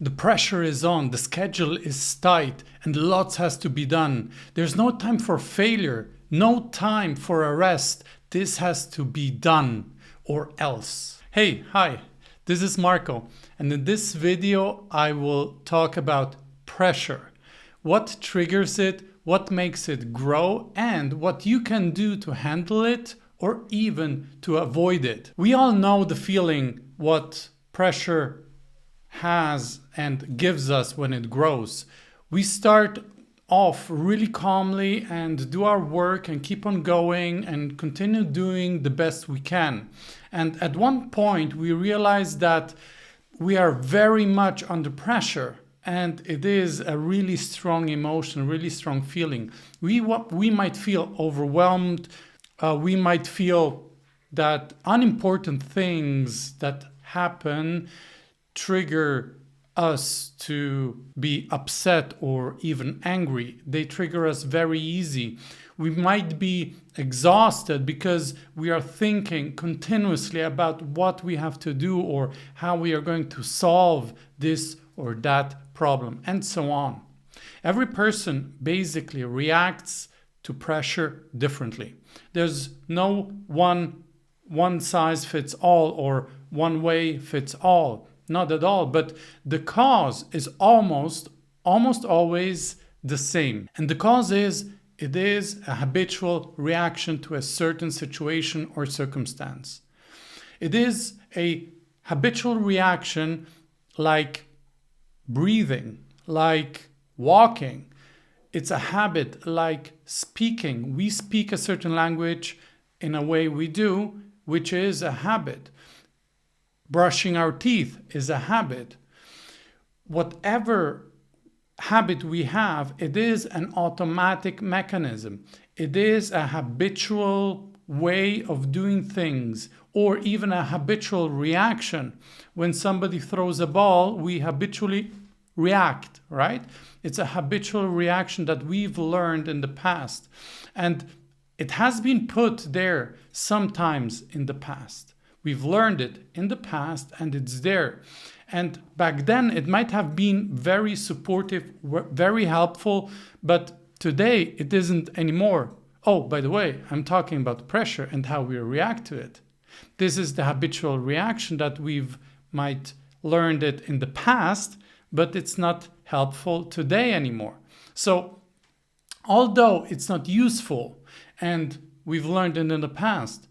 The pressure is on, the schedule is tight, and lots has to be done. There's no time for failure, no time for a rest. This has to be done, or else. Hey, hi, this is Marco, and in this video I will talk about pressure. What triggers it, what makes it grow, and what you can do to handle it or even to avoid it. We all know the feeling what pressure has and gives us when it grows. We start off really calmly and do our work and keep on going and continue doing the best we can. And at one point we realize that we are very much under pressure, and it is a really strong emotion, really strong feeling. We might feel overwhelmed. We might feel that unimportant things that happen trigger us to be upset or even angry. They trigger us very easy. We might be exhausted because we are thinking continuously about what we have to do or how we are going to solve this or that problem, and so on. Every person basically reacts to pressure differently. There's no one size fits all or one way fits all. Not at all, but the cause is almost always the same. And the cause is, it is a habitual reaction to a certain situation or circumstance. It is a habitual reaction like breathing, like walking. It's a habit like speaking. We speak a certain language in a way we do, which is a habit. Brushing our teeth is a habit. Whatever habit we have, it is an automatic mechanism. It is a habitual way of doing things, or even a habitual reaction. When somebody throws a ball, we habitually react, right? It's a habitual reaction that we've learned in the past. And it has been put there sometimes in the past. We've learned it in the past and it's there. And back then it might have been very supportive, very helpful, but today it isn't anymore. Oh, by the way, I'm talking about pressure and how we react to it. This is the habitual reaction that we've might learned it in the past, but it's not helpful today anymore. So although it's not useful and we've learned it in the past,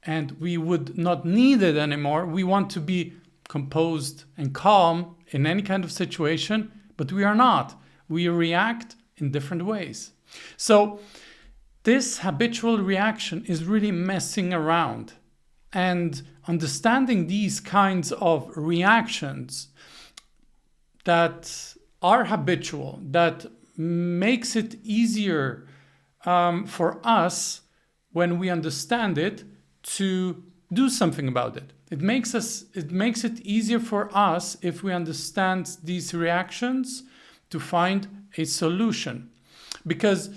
and we would not need it anymore. We want to be composed and calm in any kind of situation, but we are not. We react in different ways. So this habitual reaction is really messing around. And understanding these kinds of reactions that are habitual, that makes it easier for us when we understand it, to do something about it. It makes it easier for us, if we understand these reactions, to find a solution. Because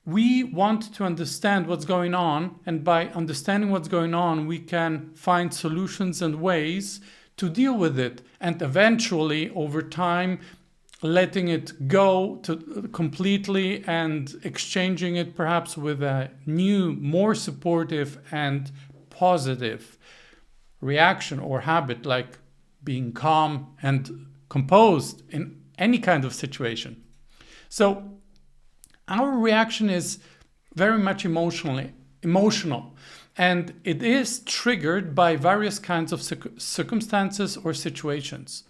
we want to understand what's going on, and by understanding what's going on, we can find solutions and ways to deal with it, and eventually, over time, letting it go to completely and exchanging it perhaps with a new, more supportive and positive reaction or habit, like being calm and composed in any kind of situation. So our reaction is very much emotional, and it is triggered by various kinds of circumstances or situations.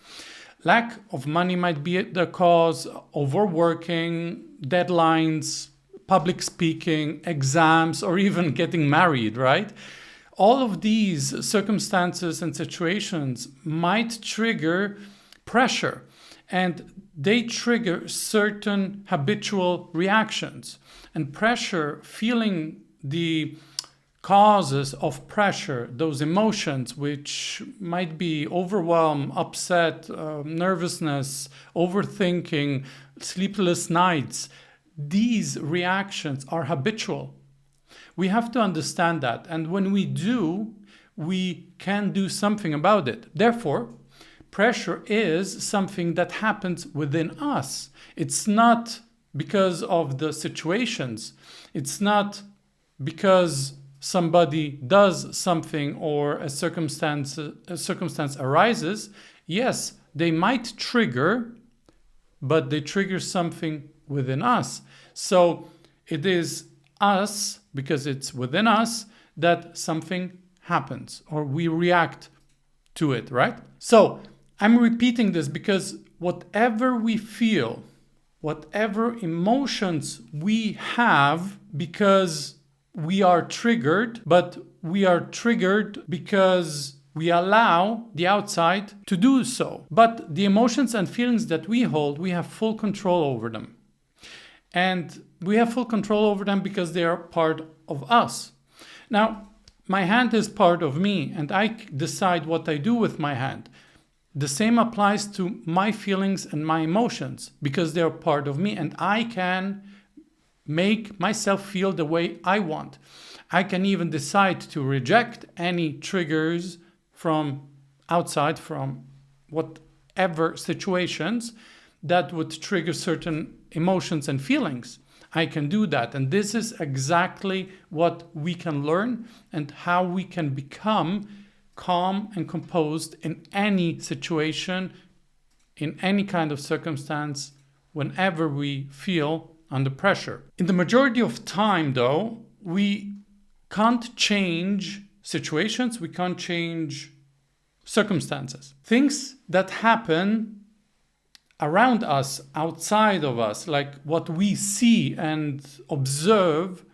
Lack of money might be the cause, overworking, deadlines, public speaking, exams, or even getting married, right? All of these circumstances and situations might trigger pressure, and they trigger certain habitual reactions. And pressure, feeling the causes of pressure, those emotions which might be overwhelm, upset, nervousness, overthinking, sleepless nights, these reactions are habitual. We have to understand that, and when we do, we can do something about it. Therefore, pressure is something that happens within us. It's not because of the situations. It's not because somebody does something or a circumstance arises. Yes, they might trigger, but they trigger something within us. So it is us, because it's within us, that something happens or we react to it, right? So I'm repeating this because whatever we feel, whatever emotions we have, because we are triggered, but we are triggered because we allow the outside to do so. But the emotions and feelings that we hold, we have full control over them. And we have full control over them because they are part of us. Now, my hand is part of me, and I decide what I do with my hand. The same applies to my feelings and my emotions because they are part of me, and I can make myself feel the way I want. I can even decide to reject any triggers from outside, from whatever situations that would trigger certain emotions and feelings. I can do that. And this is exactly what we can learn and how we can become calm and composed in any situation, in any kind of circumstance, whenever we feel under pressure. In the majority of time, though, we can't change situations, we can't change circumstances. Things that happen around us, outside of us, like what we see and observe,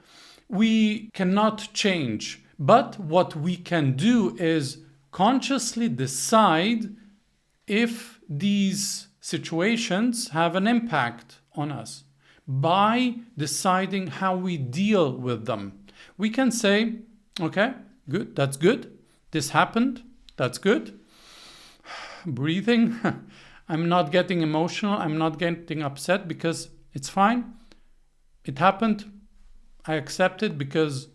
we cannot change. But what we can do is consciously decide if these situations have an impact on us by deciding how we deal with them. We can say, okay, good, that's good. This happened, that's good. Breathing. I'm not getting emotional. I'm not getting upset because it's fine. It happened. I accept it because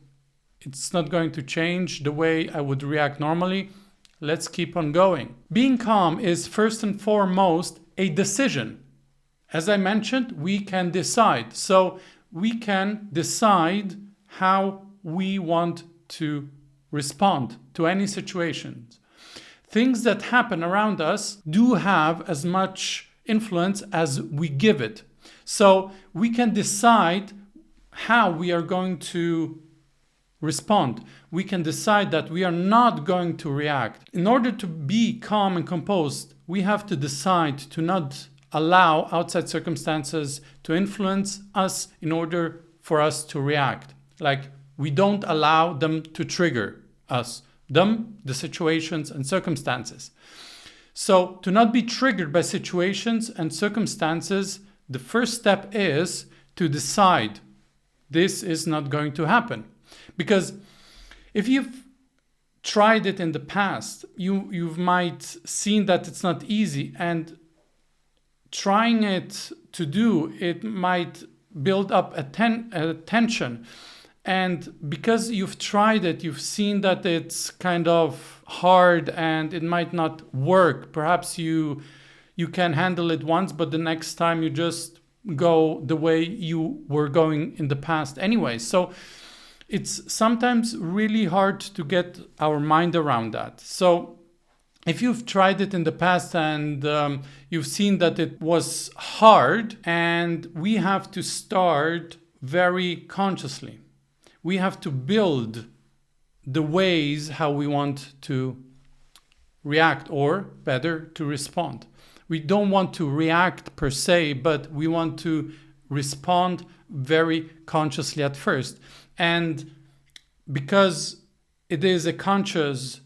it's not going to change the way I would react normally. Let's keep on going. Being calm is first and foremost a decision. As I mentioned, we can decide. So we can decide how we want to respond to any situations. Things that happen around us do have as much influence as we give it. So we can decide how we are going to respond. We can decide that we are not going to react. In order to be calm and composed, we have to decide to not allow outside circumstances to influence us in order for us to react. Like, we don't allow them to trigger us. The situations and circumstances. So to not be triggered by situations and circumstances, the first step is to decide this is not going to happen. Because if you've tried it in the past, you might seen that it's not easy, and trying it to do it might build up a tension. And because you've tried it, you've seen that it's kind of hard and it might not work. Perhaps you can handle it once, but the next time you just go the way you were going in the past anyway. So it's sometimes really hard to get our mind around that. So if you've tried it in the past and you've seen that it was hard, and we have to start very consciously. We have to build the ways how we want to react, or better, to respond. We don't want to react per se, but we want to respond very consciously at first. And because it is a conscious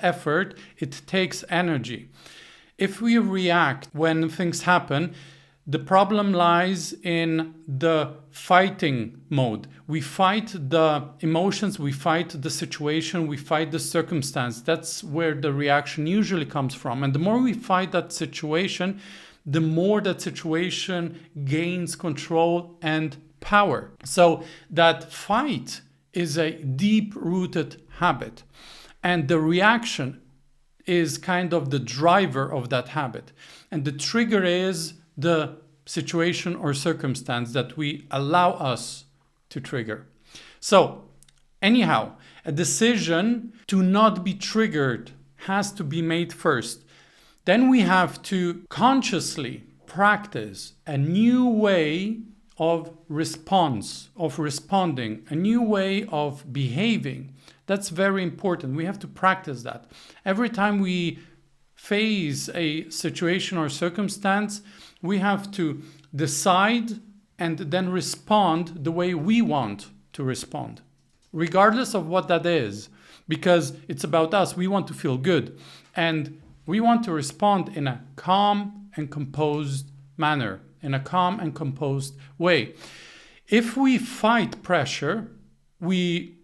effort, it takes energy. If we react when things happen, the problem lies in the fighting mode. We fight the emotions, we fight the situation, we fight the circumstance. That's where the reaction usually comes from. And the more we fight that situation, the more that situation gains control and power. So that fight is a deep-rooted habit. And the reaction is kind of the driver of that habit. And the trigger is the situation or circumstance that we allow us to trigger. So, anyhow, a decision to not be triggered has to be made first. Then we have to consciously practice a new way of response, of responding, a new way of behaving. That's very important. We have to practice that. Every time we face a situation or circumstance, we have to decide and then respond the way we want to respond, regardless of what that is, because it's about us. We want to feel good, and we want to respond in a calm and composed manner, in a calm and composed way. If we fight pressure, we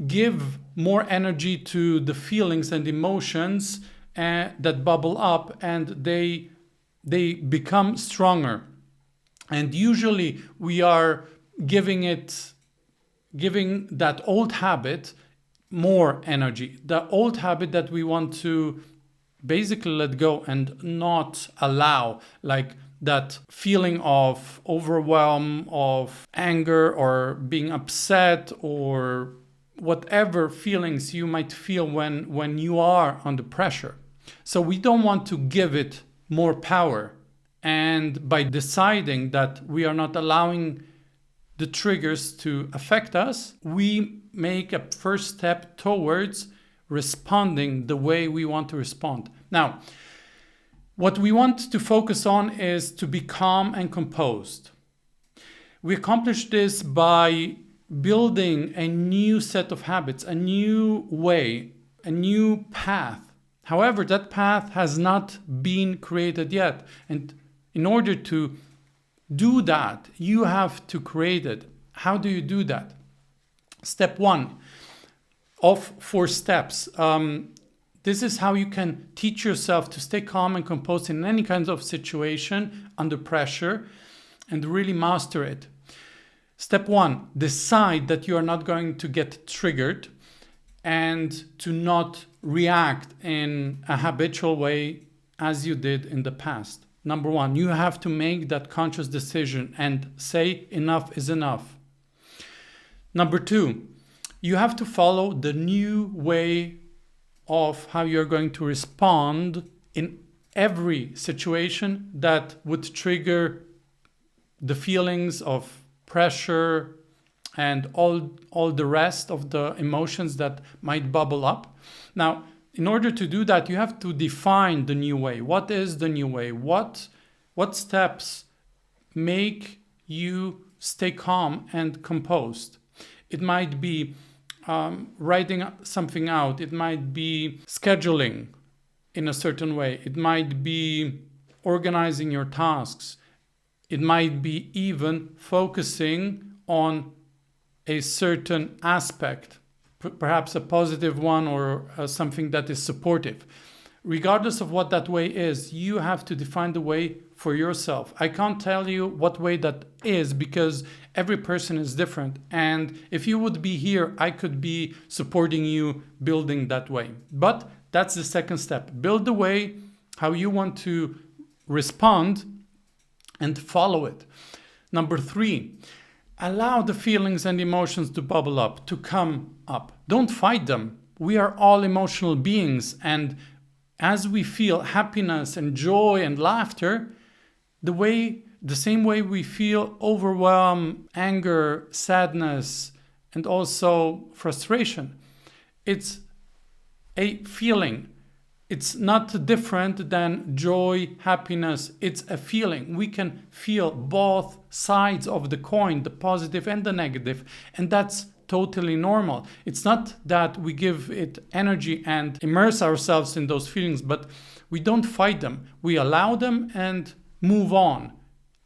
give more energy to the feelings and emotions that bubble up, and they become stronger. And usually we are giving that old habit more energy, the old habit that we want to basically let go and not allow, like that feeling of overwhelm, of anger, or being upset, or whatever feelings you might feel when you are under pressure. So we don't want to give it more power. And by deciding that we are not allowing the triggers to affect us, we make a first step towards responding the way we want to respond. Now, what we want to focus on is to be calm and composed. We accomplish this by building a new set of habits, a new way, a new path. However, that path has not been created yet. And in order to do that, you have to create it. How do you do that? Step 1 of 4 steps. This is how you can teach yourself to stay calm and composed in any kind of situation under pressure and really master it. Step 1, decide that you are not going to get triggered and to not react in a habitual way as you did in the past. Number 1, you have to make that conscious decision and say enough is enough. Number 2, you have to follow the new way of how you're going to respond in every situation that would trigger the feelings of pressure and all the rest of the emotions that might bubble up. Now, in order to do that, you have to define the new way. What is the new way? What steps make you stay calm and composed? It might be writing something out. It might be scheduling in a certain way. It might be organizing your tasks. It might be even focusing on a certain aspect, perhaps a positive one or something that is supportive. Regardless of what that way is, you have to define the way for yourself. I can't tell you what way that is because every person is different. And if you would be here, I could be supporting you building that way. But that's the second step. Build the way, how you want to respond, and follow it. Number 3, allow the feelings and emotions to bubble up, to come up. Don't fight them. We are all emotional beings, and as we feel happiness and joy and laughter, the same way we feel overwhelm, anger, sadness, and also frustration. It's a feeling. It's not different than joy, happiness. It's a feeling. We can feel both sides of the coin, the positive and the negative, and that's totally normal. It's not that we give it energy and immerse ourselves in those feelings, but we don't fight them. We allow them and move on.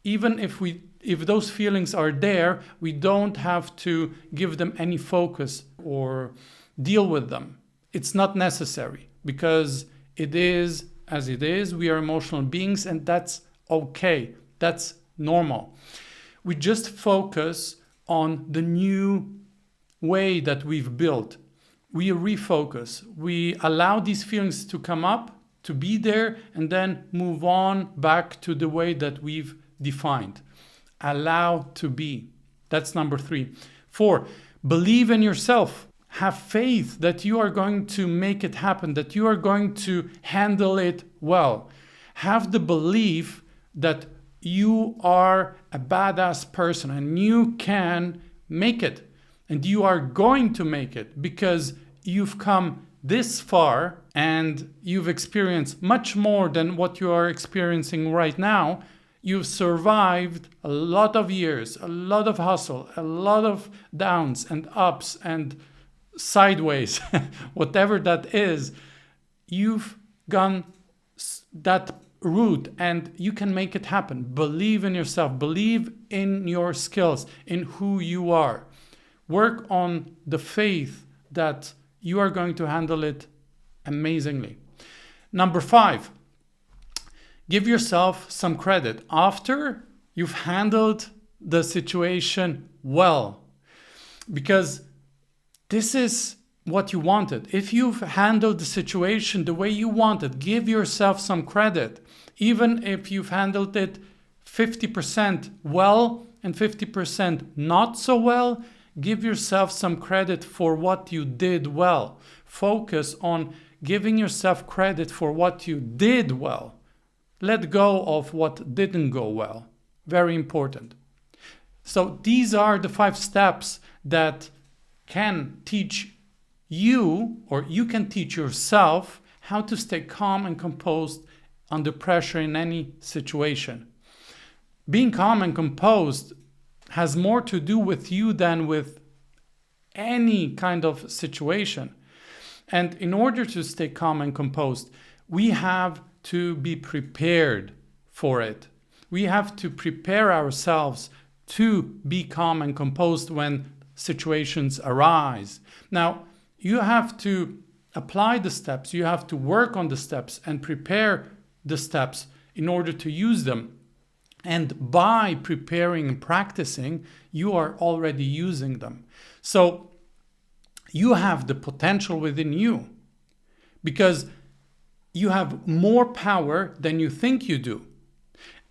Even if those feelings are there, we don't have to give them any focus or deal with them. It's not necessary because it is as it is. We are emotional beings, and that's okay. That's normal. We just focus on the new way that we've built. we refocus. We allow these feelings to come up, to be there, and then move on back to the way that we've defined. Allow to be. That's number 3. 4, believe in yourself. Have faith that you are going to make it happen, that you are going to handle it well. Have the belief that you are a badass person and you can make it. And you are going to make it because you've come this far and you've experienced much more than what you are experiencing right now. You've survived a lot of years, a lot of hustle, a lot of downs and ups and sideways, whatever that is. You've gone that route and you can make it happen. Believe in yourself, believe in your skills, in who you are. Work on the faith that you are going to handle it amazingly. Number 5, give yourself some credit after you've handled the situation well, because this is what you wanted. If you've handled the situation the way you wanted, give yourself some credit. Even if you've handled it 50% well and 50% not so well, give yourself some credit for what you did well. Focus on giving yourself credit for what you did well. Let go of what didn't go well. Very important. So these are the 5 steps that can teach you, or you can teach yourself, how to stay calm and composed under pressure in any situation. Being calm and composed has more to do with you than with any kind of situation. And in order to stay calm and composed, we have to be prepared for it. We have to prepare ourselves to be calm and composed when situations arise. Now, you have to apply the steps, you have to work on the steps and prepare the steps in order to use them. And by preparing and practicing, you are already using them. So you have the potential within you because you have more power than you think you do.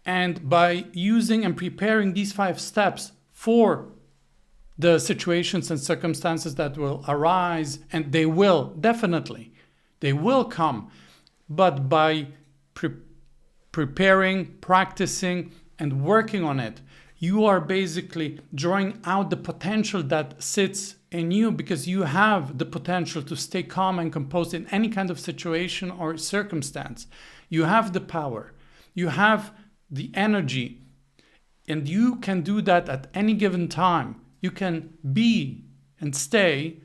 And by using and preparing these 5 steps for the situations and circumstances that will arise, and they will definitely, they will come, but by preparing, practicing, and working on it, you are basically drawing out the potential that sits in you, because you have the potential to stay calm and composed in any kind of situation or circumstance. You have the power, you have the energy, and you can do that at any given time. You can be and stay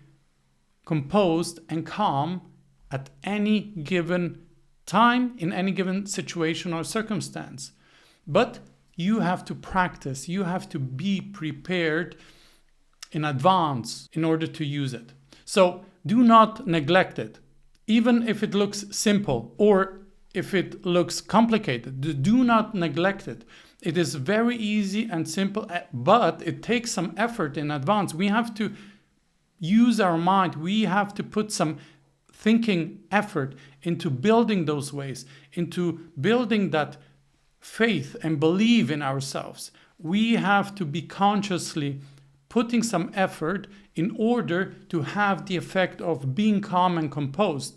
composed and calm at any given time, in any given situation or circumstance. But you have to practice, you have to be prepared in advance in order to use it. So do not neglect it. Even if it looks simple or if it looks complicated, do not neglect it. It is very easy and simple, but it takes some effort in advance. We have to use our mind. We have to put some thinking effort into building those ways, into building that faith and believe in ourselves. We have to be consciously putting some effort in order to have the effect of being calm and composed.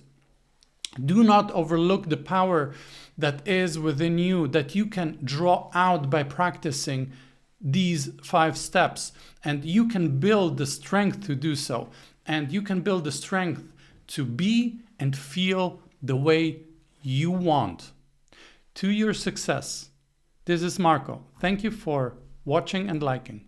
Do not overlook the power that is within you, that you can draw out by practicing these 5 steps. And you can build the strength to do so. And you can build the strength to be and feel the way you want. To your success. This is Marco. Thank you for watching and liking.